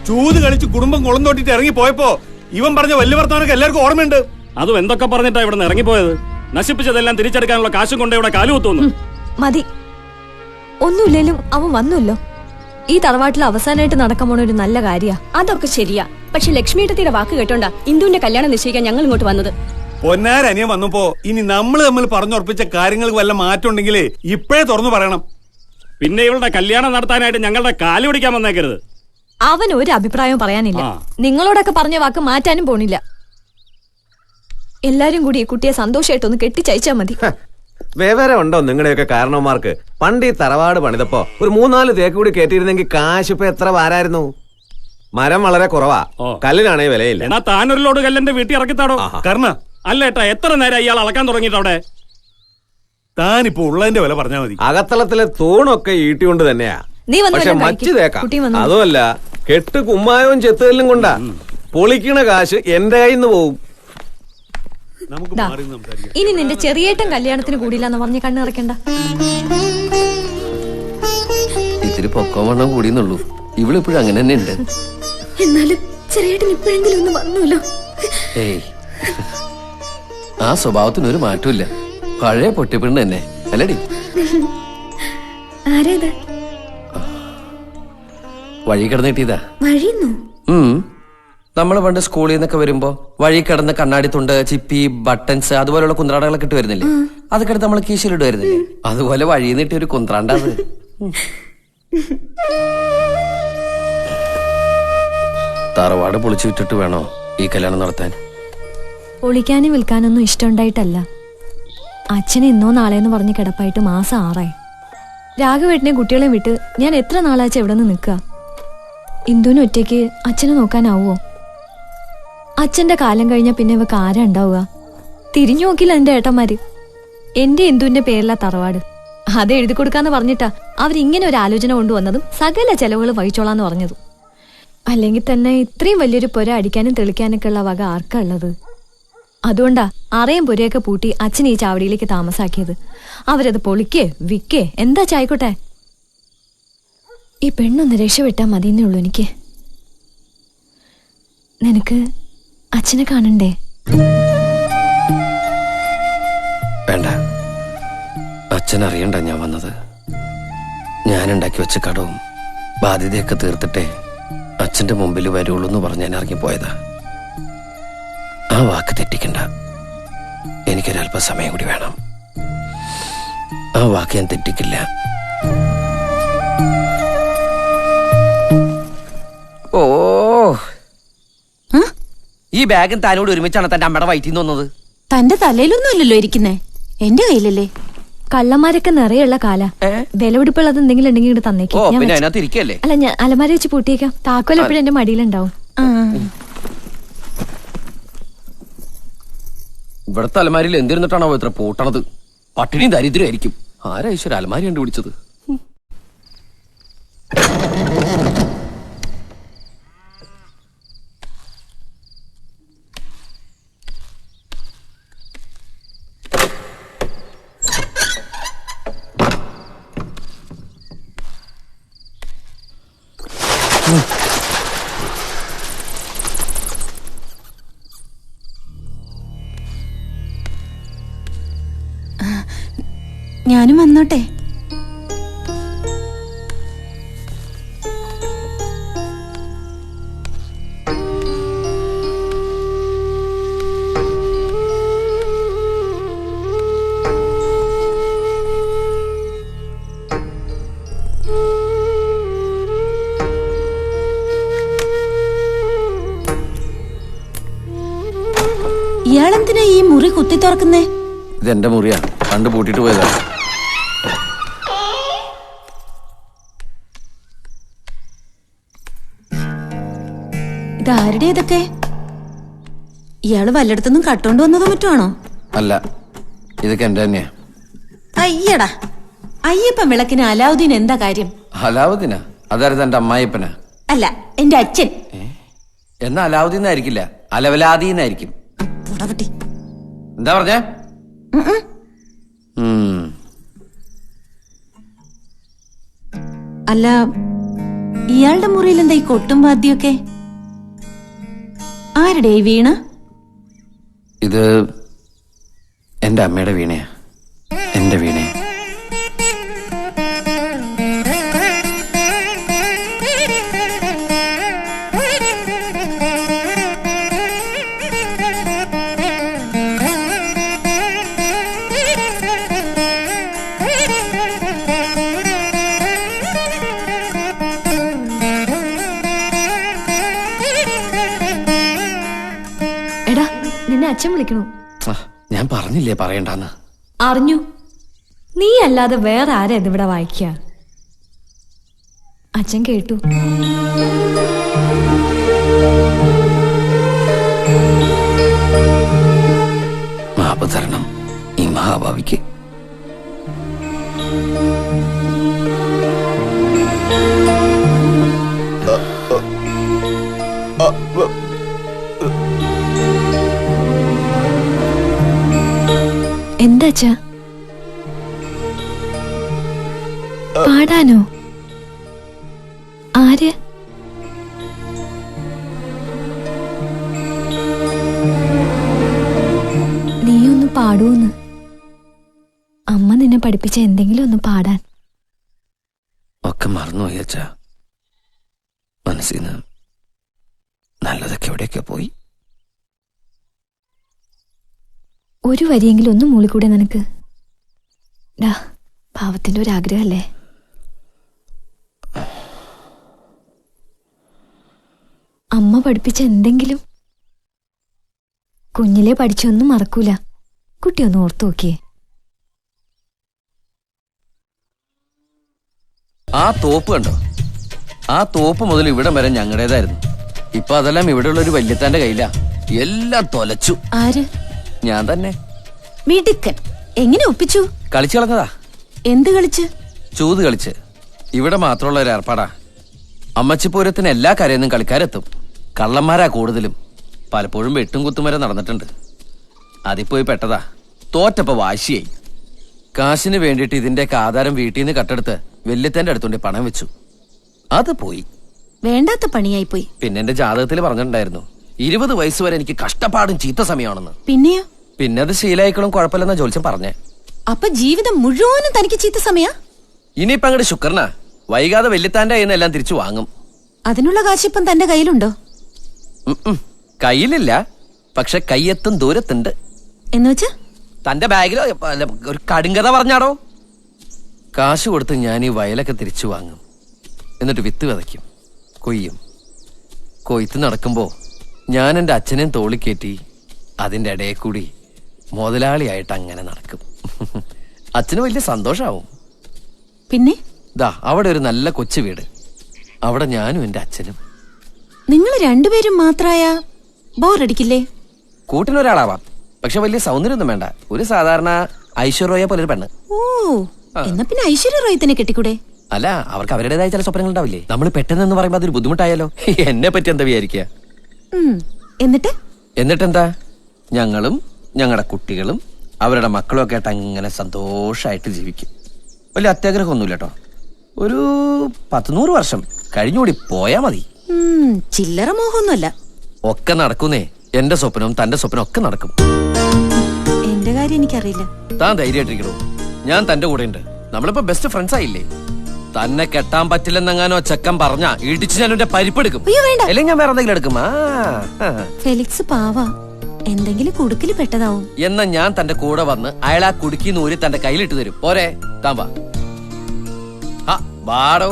ചൂത് കളിച്ച് കുടുംബം കുളം തോട്ടിട്ട് ഇറങ്ങി പോയപ്പോ ഇവൻ പറഞ്ഞ വലിയ വർത്തമാനൊക്കെ എല്ലാവർക്കും ഓർമ്മയുണ്ട്. അതും എന്തൊക്കെ പറഞ്ഞിട്ടാ ഇവിടെ നിന്ന് ഇറങ്ങിപ്പോയത്? നശിപ്പിച്ചതെല്ലാം തിരിച്ചെടുക്കാനുള്ള കാശും കൊണ്ട് ഇവിടെ കാലുകുത്തുന്നു. മതി, ഒന്നുമില്ലേലും അവൻ വന്നല്ലോ. ഈ തറവാട്ടിൽ അവസാനമായിട്ട് നടക്കാൻ പോണ ഒരു നല്ല കാര്യ. അതൊക്കെ ശരിയാ, പക്ഷെ ലക്ഷ്മിയുടെ വാക്ക് കേട്ടോണ്ടാ ഇന്ദുവിന്റെ കല്യാണം നിശ്ചയിക്കാൻ ഞങ്ങൾ ഇങ്ങോട്ട് വന്നത്. പൊന്നാരനിയൻ വന്നപ്പോ ഇനി നമ്മൾ തമ്മിൽ പറഞ്ഞുറപ്പിച്ച കാര്യങ്ങൾക്ക് വല്ല മാറ്റം ഉണ്ടെങ്കിലേ ഇപ്പോഴേ തുറന്നു പറയണം. പിന്നെ ഇവളുടെ കല്യാണം നടത്താനായിട്ട് ഞങ്ങളുടെ കാല് പിടിക്കാൻ വന്നേക്കരുത്. അവൻ ഒരു അഭിപ്രായവും പറയാനില്ല. നിങ്ങളോടൊക്കെ പറഞ്ഞ വാക്ക് മാറ്റാനും പോണില്ല. എല്ലാരും കൂടി ഈ കുട്ടിയെ സന്തോഷമായിട്ടൊന്ന് കെട്ടിച്ചയച്ചാ മതി. വേറെ ഉണ്ടോ നിങ്ങളുടെയൊക്കെ കാരണവന്മാർക്ക്? പണ്ട് ഈ തറവാട് പണിതപ്പോ ഒരു 3-4 തേക്ക് കൂടി കയറ്റിയിരുന്നെങ്കിൽ കാശ് ഇപ്പൊ എത്ര വാരായിരുന്നു? മരം വളരെ കുറവാ, കല്ലിനാണേ വിലയില്ല. എന്നാ താനൊരു ലോഡ് കല്ലിന്റെ വീട്ടിൽ ഇറക്കിത്താടോ. കാരണം അല്ല ഏട്ടാ, എത്ര നേരം ഇയാൾ അളക്കാൻ തുടങ്ങിയിട്ട് അവിടെ? താനിപ്പോ ഉള്ളതിന്റെ വില പറഞ്ഞാൽ മതി. അകത്തളത്തിലെ തൂണൊക്കെ ഈട്ടിക്കൊണ്ട് തന്നെയാ. പക്ഷെ മച്ച് തേക്കാം. അതുമല്ല, കെട്ട് കുമ്മായവും ചെത്തുകല്ലും കൊണ്ടാ. പൊളിക്കണ കാശ് എന്റെ കയ്യിൽ നിന്ന് പോവും. ഇനി നിന്റെ ചെറിയേട്ടൻ കല്യാണത്തിന് കൂടിയില്ലെന്ന് പറഞ്ഞ് കണ്ണു നിറയ്ക്കണ്ട. ഇത്തിരി പൊക്കോവണ്ണം കൂടിയെന്നുള്ളൂ. ഇവളിപ്പോഴും അങ്ങനെ തന്നെ ഉണ്ട്. എന്നാലും ചെറിയേട്ടൻ ഇപ്പോഴെങ്കിലും ഒന്ന് വന്നല്ലോ. ഏയ്, ആ സ്വഭാവത്തിന് ഒരു മാറ്റമില്ല. പഴയ പൊട്ടിപ്പിണ്ട് തന്നെ അല്ലടി. ആരേത്? വഴി കിടന്ന് കിട്ടിയതാ. വഴിന്നോ? നമ്മള് പണ്ട് സ്കൂളിൽ നിന്നൊക്കെ വരുമ്പോ വഴി കിടന്ന് കണ്ണാടിത്തുണ്ട്, ചിപ്പി, ബട്ടൺസ് അതുപോലെയുള്ള കുന്ത്രാടകളൊക്കെ ഇട്ട് വരുന്നില്ലേ? അതൊക്കെ എടുത്ത് നമ്മള് കീശയിലിടുവായിരുന്നില്ലേ? അതുപോലെ വഴിയിൽ നിന്ന് ഒരു കുന്ത്രാണ്ടത്. തറവാട് പൊളിച്ചു വിട്ടിട്ട് വേണോ ഈ കല്യാണം നടത്താൻ? പൊളിക്കാനും വിൽക്കാനൊന്നും ഇഷ്ടമുണ്ടായിട്ടല്ല. അച്ഛന് ഇന്നോ നാളെന്ന് പറഞ്ഞ് കിടപ്പായിട്ട് മാസം 6 രാഘവേട്ടനെ കുട്ടികളെയും വിട്ട് ഞാൻ എത്ര നാളാച്ച എവിടെ നിന്ന് നിൽക്കുക? ഇന്ദുവിന് ഒറ്റയ്ക്ക് അച്ഛനെ നോക്കാനാവോ? അച്ഛന്റെ കാലം കഴിഞ്ഞ പിന്നെ ഇവക്ക് ആരാ ഉണ്ടാവുക? തിരിഞ്ഞു നോക്കില്ല എന്റെ ഏട്ടന്മാര്. എന്റെ ഇന്ദുവിന്റെ പേരിലാ തറവാട്. അത് എഴുതി കൊടുക്കാന്ന് പറഞ്ഞിട്ടാ അവരിങ്ങനെ ഒരു ആലോചന കൊണ്ടുവന്നതും സകല ചെലവുകൾ വഹിച്ചോളാന്ന് പറഞ്ഞതും. അല്ലെങ്കിൽ തന്നെ ഇത്രയും വലിയൊരു പുര അടിക്കാനും തെളിക്കാനൊക്കെ ഉള്ള വക ആർക്കാ ഉള്ളത്? അതുകൊണ്ടാ അറയും പുരയൊക്കെ പൂട്ടി അച്ഛൻ ഈ ചാവടിയിലേക്ക് താമസാക്കിയത്. അവരത് പൊളിക്കേ വിക്കേ എന്താ ചായിക്കോട്ടെ. ഈ പെണ്ണൊന്ന് രക്ഷപ്പെട്ടാ മതിയെന്നേ ഉള്ളൂ എനിക്ക്. നിനക്ക് അച്ഛനെ കാണണ്ടേ? വേണ്ട, അച്ഛൻ അറിയണ്ട ഞാൻ വന്നത്. ഞാനുണ്ടാക്കി വെച്ച കടവും ബാധ്യതയൊക്കെ തീർത്തിട്ടേ അച്ഛന്റെ മുമ്പിൽ വരുള്ളൂ എന്ന് പറഞ്ഞ് ഞാൻ ഇറങ്ങിപ്പോയതാ. ആ വാക്ക് തെറ്റിക്കണ്ട. എനിക്കൊരല്പ സമയം കൂടി വേണം. ആ വാക്ക് ഞാൻ തെറ്റിക്കില്ല. ഓ, ഈ ബാഗും താനോട് ഒരുമിച്ചാണ് തന്റെ അമ്മയുടെ വയറ്റിൽ നിന്ന് വന്നത്. തന്റെ തലയിലൊന്നും അല്ലല്ലോ ഇരിക്കുന്നേ, എന്റെ കയ്യിലല്ലേ. കള്ളന്മാരൊക്കെ നിറയുള്ള കാല. വിലപിടിപ്പുള്ളത് എന്തെങ്കിലും ഉണ്ടെങ്കിൽ ഇങ്ങോട്ട് തന്നേക്കും. പിന്നെ അതിനകത്ത് ഇരിക്കല്ലേ? അല്ല, ഞാൻ അലമാര വെച്ച് പൂട്ടിയേക്കാം. താക്കോൽ എപ്പോഴും എന്റെ മടിയിലുണ്ടാവും. ഇവിടുത്തെ അലമാരിയിൽ എന്തിരുന്നിട്ടാണോ ഇത്ര പൂട്ടണത്? പട്ടിണിയും ദരിദ്രമായിരിക്കും. ആരാ ഈശ്വര അലമാരി കണ്ടുപിടിച്ചത്? ഞാനും വന്നോട്ടെ. ഇയാളെന്തിനാ ഈ മുറി കുത്തി തുറക്കുന്നേ? ഇതെന്റെ മുറിയാ, കണ്ടു പൂട്ടിട്ട് പോയതാ. ഇതാരുടെ ഇതൊക്കെ? ഇയാള് വല്ലയിടത്തുനിന്നും കട്ടോണ്ട് വന്നതോ മറ്റുമാണോ? അല്ല, ഇതൊക്കെ എന്റെ തന്നെയാ. അയ്യടാ, അയ്യപ്പൻ വിളക്കിന് അലാവുദ്ദീൻ എന്താ കാര്യം? അലാവുദ്ദീനാ? അതായത് എന്റെ അമ്മായിപ്പനാ? അല്ല, എന്റെ അച്ഛൻ. എന്നാ അലാവുദ്ദീനായിരിക്കില്ല, അലവലാദീന്നായിരിക്കും. എന്താ പറഞ്ഞേ? അല്ല, ഇയാളുടെ മുറിയിൽ എന്താ ഈ കൊട്ടും വാദ്യമൊക്കെ? ആരുടെ ഈ വീണ? ഇത് എന്റെ അമ്മയുടെ വീണയാ. എന്റെ വീണയാ. എടാ, നിന്നെ അച്ഛൻ വിളിക്കണു. ഞാൻ പറഞ്ഞില്ലേ പറയണ്ടെന്ന്. അറിഞ്ഞു. നീ അല്ലാതെ വേറെ ആരാ ഇതിവിടെ വായിക്ക? അച്ഛൻ കേട്ടു. മാപ്പ് തരണം ഈ മഹാഭാവിക്ക്. എന്താ അച്ഛാ? പാടാനോ? ആര്? നീയൊന്ന് പാടൂന്ന്. അമ്മ നിന്നെ പഠിപ്പിച്ച എന്തെങ്കിലും ഒന്ന് പാടാൻ. ഒക്കെ മറന്നുപോയി അച്ഛാ. മനസ്സിന്ന് നല്ലതൊക്കെ എവിടെയൊക്കെ പോയി. ഒരു വരിയെങ്കിലും ഒന്ന് മൂളിക്കൂടെ നിനക്ക്? ഡാ, പാവത്തിന്റെ ഒരു ആഗ്രഹല്ലേ? അമ്മ പഠിപ്പിച്ച എന്തെങ്കിലും. കുഞ്ഞിലെ പഠിച്ചൊന്നും മറക്കൂല. കുട്ടിയൊന്ന് ഓർത്തു നോക്കിയേ. ആ തോപ്പ് കണ്ടോ? ആ തോപ്പ് മുതൽ ഇവിടം വരെ ഞങ്ങളുടേതായിരുന്നു. ഇപ്പൊ അതെല്ലാം ഇവിടെയുള്ള ഒരു വല്യത്താന്റെ കയ്യിലാ. എല്ലാം തൊലച്ചു. ആര്? ഞാൻ തന്നെ. മിടുക്കൻ. എങ്ങനെ ഒപ്പിച്ചു? കളിച്ചു കളഞ്ഞതാ. എന്ത് കളിച്ച്? ചൂത് കളിച്ച്. ഇവിടെ മാത്രമുള്ള ഒരു ഏർപ്പാടാ. അമ്മച്ചിപ്പൂരത്തിന് എല്ലാ കരയെന്നും കളിക്കാരെത്തും. കള്ളന്മാരാ കൂടുതലും. പലപ്പോഴും വെട്ടും കുത്തും വരെ നടന്നിട്ടുണ്ട്. അതിപ്പോയി പെട്ടതാ. തോറ്റപ്പോ വാശിയായി. കാശിന് വേണ്ടിയിട്ട് ഇതിന്റെയൊക്കെ ആധാരം വീട്ടിൽ നിന്ന് കട്ടെടുത്ത് വല്യത്തേന്റെ അടുത്തുകൊണ്ട് പണം വെച്ചു. അത് പോയി. വേണ്ടാത്ത പണിയായി പോയി. പിന്നെ എന്റെ ജാതകത്തിൽ പറഞ്ഞിട്ടുണ്ടായിരുന്നു 20 വയസ്സ് വരെ എനിക്ക് കഷ്ടപ്പാടും ചീത്ത സമയമാണെന്ന്. പിന്നെയോ? പിന്നെ അത് ശീലായിക്കളും കുഴപ്പമില്ലെന്ന ജോലിച്ചൻ പറഞ്ഞേ. അപ്പൊ ജീവിതം മുഴുവനും തനിക്ക് ചീത്ത സമയാ? ഇനിയിപ്പൊ അങ്ങോട്ട് ശുക്രനാ. വൈകാതെ വല്യത്താന്റെ കയ്യിൽ നിന്ന് എല്ലാം തിരിച്ചു വാങ്ങും. അതിനുള്ള കാശിപ്പം തന്റെ കയ്യിലുണ്ടോ? കയ്യിലില്ല, പക്ഷെ കയ്യെത്തും ദൂരത്തുണ്ട്. എന്നുവെച്ചാ? തന്റെ ബാഗിലോ ഒരു കടുങ്കഥ പറഞ്ഞാടോ. കാശ് കൊടുത്ത് ഞാൻ ഈ വയലൊക്കെ തിരിച്ചു വാങ്ങും. എന്നിട്ട് വിത്ത് വിതയ്ക്കും, കൊയ്യും. കൊയ്ത്ത് നടക്കുമ്പോ ഞാൻ എന്റെ അച്ഛനെയും തോളിക്കേറ്റി അതിന്റെ ഇടയിൽ കൂടി മുതലാളിയായിട്ട് അങ്ങനെ നടക്കും. അച്ഛന് വലിയ സന്തോഷാവും. പിന്നെ ദാ അവിടെ ഒരു നല്ല കൊച്ചു വീട്. അവിടെ ഞാനും എന്റെ അച്ഛനും. നിങ്ങൾ രണ്ടുപേരും മാത്രായ ബോറടിക്കില്ലേ? കൂട്ടിനൊരാളാവാം, പക്ഷെ വലിയ സൗന്ദര്യമൊന്നും വേണ്ട. ഒരു സാധാരണ ഐശ്വര്യ പോലൊരു പെണ്ണ്. ഓ, എന്നാ പിന്നെ ഐശ്വര്യ റോയ് തന്നെ കെട്ടിക്കൂടെ? അല്ല, അവർക്ക് അവരുടേതായ ചില സ്വപ്നങ്ങൾ ഉണ്ടാവില്ലേ? നമ്മൾ പെട്ടെന്ന് പറയുമ്പോ അതൊരു ബുദ്ധിമുട്ടായാലോ. എന്നെ പറ്റി എന്താ വിചാരിക്കുക? എന്നിട്ടെന്താ, ഞങ്ങളും ഞങ്ങളുടെ കുട്ടികളും അവരുടെ മക്കളും ഒക്കെ ആയിട്ട് അങ്ങനെ സന്തോഷമായിട്ട് ജീവിക്കും. വലിയ അത്യാഗ്രഹമൊന്നുമില്ല കേട്ടോ. ഒരു 10-100 വർഷം കഴിഞ്ഞുകൂടി പോയാ മതി. ചില്ലറ മോഹമൊന്നുമല്ല. ഒക്കെ നടക്കുന്നേ. എന്റെ സ്വപ്നവും തന്റെ സ്വപ്നം ഒക്കെ നടക്കും. എന്റെ കാര്യം എനിക്കറിയില്ല. താൻ ധൈര്യമായിട്ടിരിക്കണോ? ഞാൻ തന്റെ കൂടെ ഉണ്ട്. നമ്മളിപ്പോ ബെസ്റ്റ് ഫ്രണ്ട്സ് ആയില്ലേ? തന്നെ കെട്ടാൻ പറ്റില്ലെന്നെങ്ങാനോ ചെക്കൻ പറഞ്ഞ ഇടിച്ച് ഞാൻ എന്റെ പരിപ്പെടുക്കും. അല്ലെങ്കിൽ ഞാൻ വേറെ എന്തെങ്കിലും എടുക്കും. ഫെലിക്സ് പാവാ, എന്തെങ്കിലും കുടുക്കില് പെട്ടതാവും. എന്നാ ഞാൻ തന്റെ കൂടെ വന്ന് അയാൾ ആ കുടുക്കി നൂരി തന്റെ കയ്യിലിട്ട് തരും. പോരെ? താൻ വാ. വാടോ.